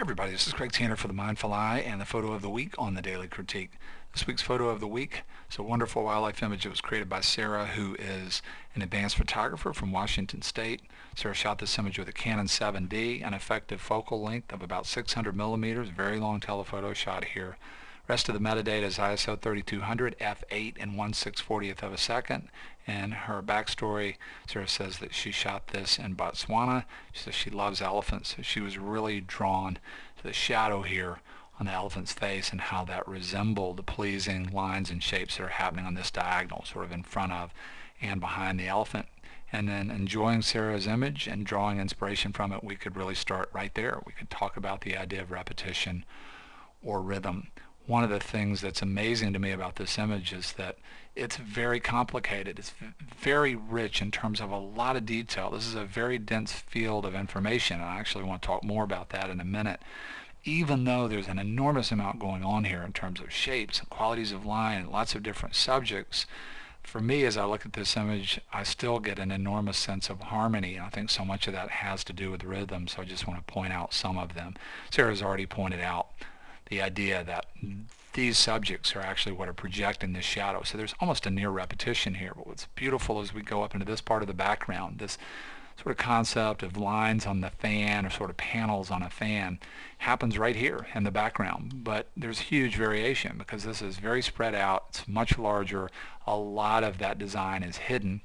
everybody, this is Craig Tanner for The Mindful Eye and the photo of the week on the Daily Critique. This week's photo of the week is a wonderful wildlife image that was created by Sarah, who is an advanced photographer from Washington State. Sarah shot this image with a Canon 7D, an effective focal length of about 600 millimeters, very long telephoto shot here. Rest of the metadata is ISO 3200, f8 and 1/640th of a second. And her backstory, Sarah says that she shot this in Botswana. She says she loves elephants, so she was really drawn to the shadow here on the elephant's face and how that resembled the pleasing lines and shapes that are happening on this diagonal, sort of in front of and behind the elephant. And then enjoying Sarah's image and drawing inspiration from it, we could really start right there. We could talk about the idea of repetition or rhythm. One of the things that's amazing to me about this image is that it's very complicated. It's very rich in terms of a lot of detail. This is a very dense field of information, and I actually want to talk more about that in a minute. Even though there's an enormous amount going on here in terms of shapes and qualities of line and lots of different subjects, for me, as I look at this image, I still get an enormous sense of harmony, and I think so much of that has to do with rhythm, so I just want to point out some of them. Sarah's already pointed out the idea that these subjects are actually what are projecting this shadow. So there's almost a near repetition here. But what's beautiful as we go up into this part of the background, this sort of concept of lines on the fan or sort of panels on a fan happens right here in the background. But there's huge variation because this is very spread out. It's much larger. A lot of that design is hidden,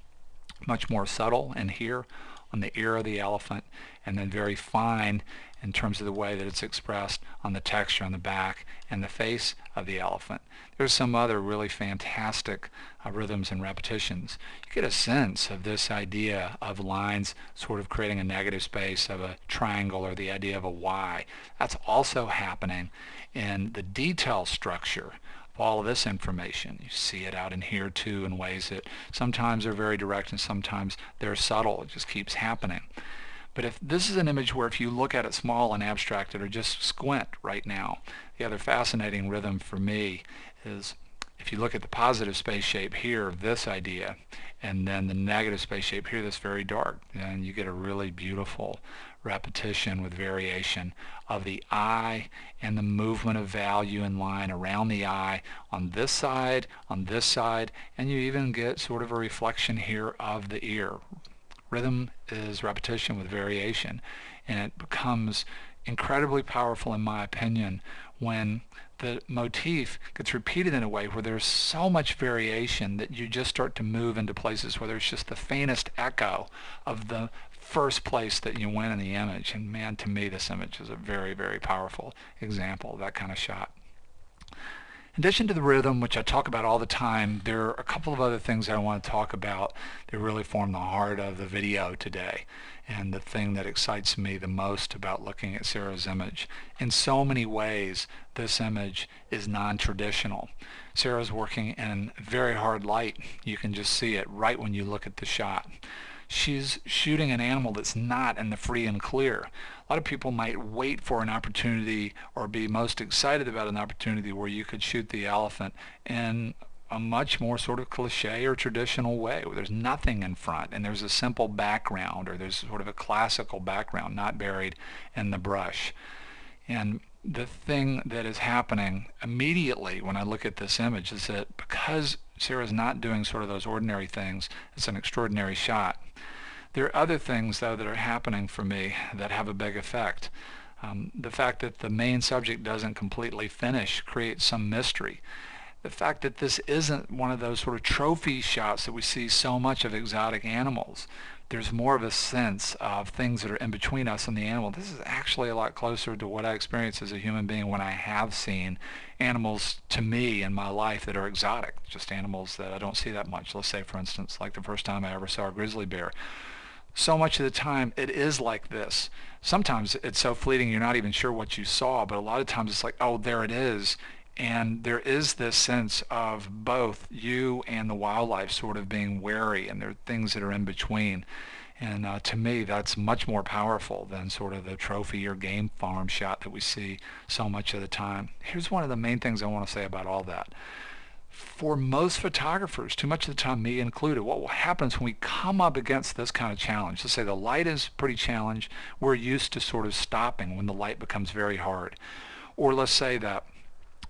much more subtle in here on the ear of the elephant, and then very fine in terms of the way that it's expressed on the texture on the back and the face of the elephant. There's some other really fantastic rhythms and repetitions. You get a sense of this idea of lines sort of creating a negative space of a triangle, or the idea of a Y. That's also happening in the detail structure of all of this information. You see it out in here too in ways that sometimes are very direct and sometimes they're subtle. It just keeps happening. But if this is an image where if you look at it small and abstracted or just squint right now, the other fascinating rhythm for me is if you look at the positive space shape here, this idea, and then the negative space shape here that's very dark, and you get a really beautiful repetition with variation of the eye and the movement of value and line around the eye on this side, and you even get sort of a reflection here of the ear. Rhythm is repetition with variation, and it becomes incredibly powerful in my opinion when the motif gets repeated in a way where there's so much variation that you just start to move into places where there's just the faintest echo of the first place that you went in the image. And man, to me this image is a very, very powerful example of that kind of shot. In addition to the rhythm, which I talk about all the time, there are a couple of other things I want to talk about that really form the heart of the video today, and the thing that excites me the most about looking at Sarah's image. In so many ways, this image is non-traditional. Sarah's working in very hard light. You can just see it right when you look at the shot. She's shooting an animal that's not in the free and clear. A lot of people might wait for an opportunity or be most excited about an opportunity where you could shoot the elephant in a much more sort of cliche or traditional way, where there's nothing in front and there's a simple background, or there's sort of a classical background not buried in the brush. And the thing that is happening immediately when I look at this image is that because Sarah's not doing sort of those ordinary things, it's an extraordinary shot. There are other things, though, that are happening for me that have a big effect. The fact that the main subject doesn't completely finish creates some mystery. The fact that this isn't one of those sort of trophy shots that we see so much of exotic animals. There's more of a sense of things that are in between us and the animal. This is actually a lot closer to what I experience as a human being when I have seen animals to me in my life that are exotic, just animals that I don't see that much. Let's say, for instance, like the first time I ever saw a grizzly bear. So much of the time it is like this. Sometimes it's so fleeting you're not even sure what you saw, but a lot of times it's like, oh, there it is. And there is this sense of both you and the wildlife sort of being wary, and there are things that are in between. And to me, that's much more powerful than sort of the trophy or game farm shot that we see so much of the time. Here's one of the main things I want to say about all that. For most photographers, too much of the time, me included, what will happen is when we come up against this kind of challenge, let's say the light is pretty challenged, we're used to sort of stopping when the light becomes very hard. Or let's say that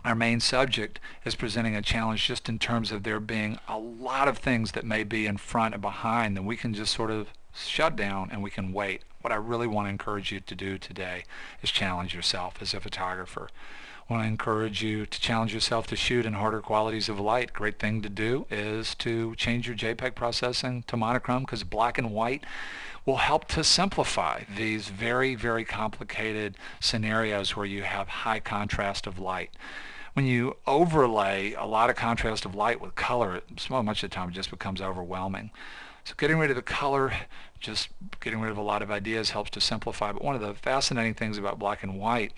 our main subject is presenting a challenge just in terms of there being a lot of things that may be in front and behind, then we can just sort of shut down and we can wait. What I really want to encourage you to do today is challenge yourself as a photographer. I want to encourage you to challenge yourself to shoot in harder qualities of light. Great thing to do is to change your JPEG processing to monochrome, because black and white will help to simplify these very, very complicated scenarios where you have high contrast of light. When you overlay a lot of contrast of light with color, much of the time it just becomes overwhelming. So getting rid of the color, just getting rid of a lot of ideas helps to simplify. But one of the fascinating things about black and white,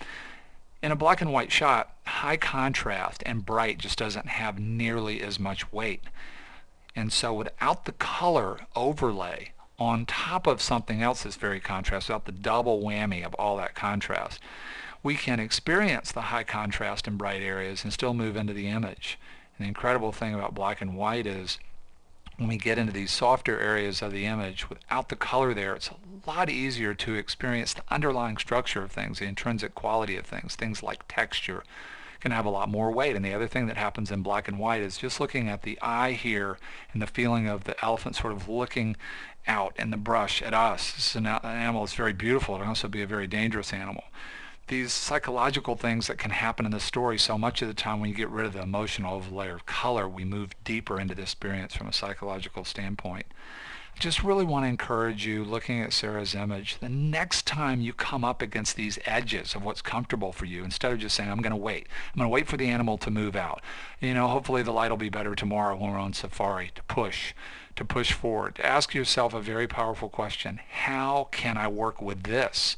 in a black and white shot, high contrast and bright just doesn't have nearly as much weight. And so without the color overlay on top of something else that's very contrast, without the double whammy of all that contrast, we can experience the high contrast and bright areas and still move into the image. And the incredible thing about black and white is when we get into these softer areas of the image, without the color there, it's a lot easier to experience the underlying structure of things, the intrinsic quality of things. Things like texture can have a lot more weight. And the other thing that happens in black and white is just looking at the eye here and the feeling of the elephant sort of looking out in the brush at us. This is an animal that's very beautiful. It can also be a very dangerous animal. These psychological things that can happen in the story, so much of the time when you get rid of the emotional layer of color, we move deeper into the experience from a psychological standpoint. I just really want to encourage you, looking at Sarah's image, the next time you come up against these edges of what's comfortable for you, instead of just saying, I'm going to wait for the animal to move out. Hopefully the light will be better tomorrow when we're on safari, to push forward, to ask yourself a very powerful question. How can I work with this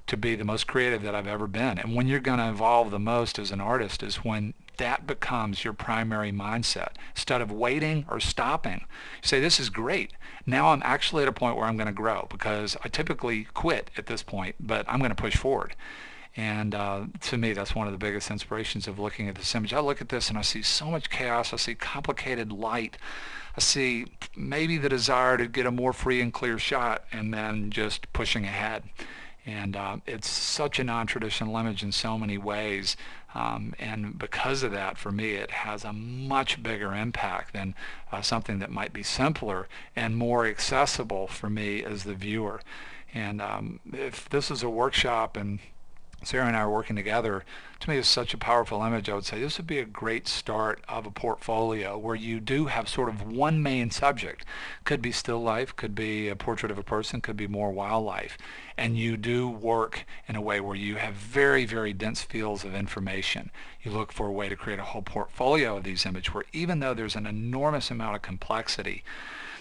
to be the most creative that I've ever been? And when you're going to evolve the most as an artist is when that becomes your primary mindset. Instead of waiting or stopping, you say, this is great. Now I'm actually at a point where I'm going to grow, because I typically quit at this point, but I'm going to push forward. And to me, that's one of the biggest inspirations of looking at this image. I look at this and I see so much chaos. I see complicated light. I see maybe the desire to get a more free and clear shot, and then just pushing ahead. And it's such a non-traditional image in so many ways, and because of that, for me, it has a much bigger impact than something that might be simpler and more accessible for me as the viewer. And if this is a workshop and Sarah and I are working together, to me it's such a powerful image. I would say this would be a great start of a portfolio where you do have sort of one main subject. Could be still life, could be a portrait of a person, could be more wildlife. And you do work in a way where you have very, very dense fields of information. You look for a way to create a whole portfolio of these images where, even though there's an enormous amount of complexity,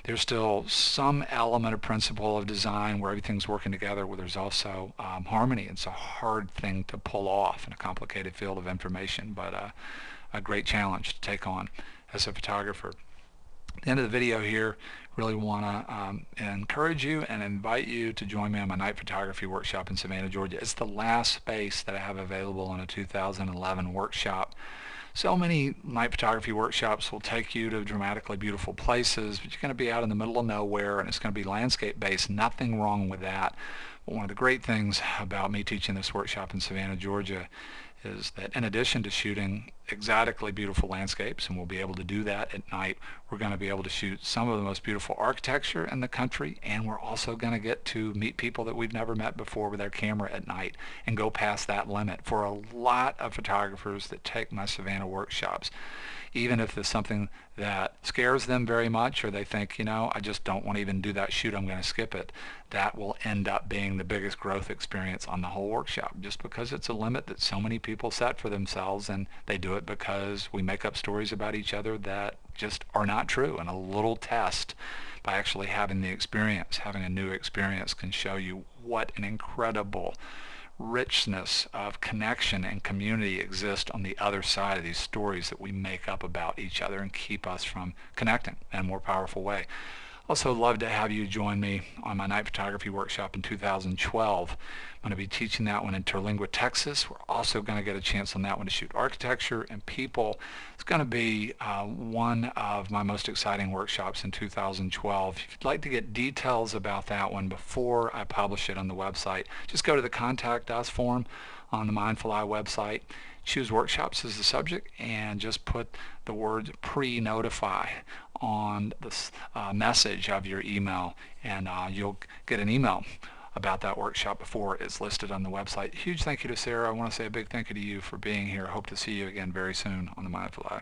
there's still some element of principle of design where everything's working together, where there's also harmony. It's a hard thing to pull off in a complicated field of information, but a great challenge to take on as a photographer. At the end of the video here, really want to encourage you and invite you to join me on my night photography workshop in Savannah, Georgia. It's the last space that I have available in a 2011 workshop. So many night photography workshops will take you to dramatically beautiful places, but you're going to be out in the middle of nowhere, and it's going to be landscape based. Nothing wrong with that. But one of the great things about me teaching this workshop in Savannah, Georgia, is that in addition to shooting exotically beautiful landscapes, and we'll be able to do that at night, we're going to be able to shoot some of the most beautiful architecture in the country, and we're also going to get to meet people that we've never met before with our camera at night and go past that limit. For a lot of photographers that take my Savannah workshops, even if it's something that scares them very much, or they think, I just don't want to even do that shoot, I'm going to skip it, that will end up being the biggest growth experience on the whole workshop, just because it's a limit that so many people set for themselves, and they do it because we make up stories about each other that just are not true. And a little test by actually having the experience, having a new experience, can show you what an incredible richness of connection and community exists on the other side of these stories that we make up about each other and keep us from connecting in a more powerful way. Also love to have you join me on my night photography workshop in 2012. I'm going to be teaching that one in Terlingua, Texas. We're also going to get a chance on that one to shoot architecture and people. It's going to be one of my most exciting workshops in 2012. If you'd like to get details about that one before I publish it on the website, just go to the Contact Us form on the Mindful Eye website. Choose workshops as the subject and just put the word pre-notify on the message of your email, and you'll get an email about that workshop before it's listed on the website. Huge thank you to Sarah. I want to say a big thank you to you for being here. I hope to see you again very soon on the Mindful Eye.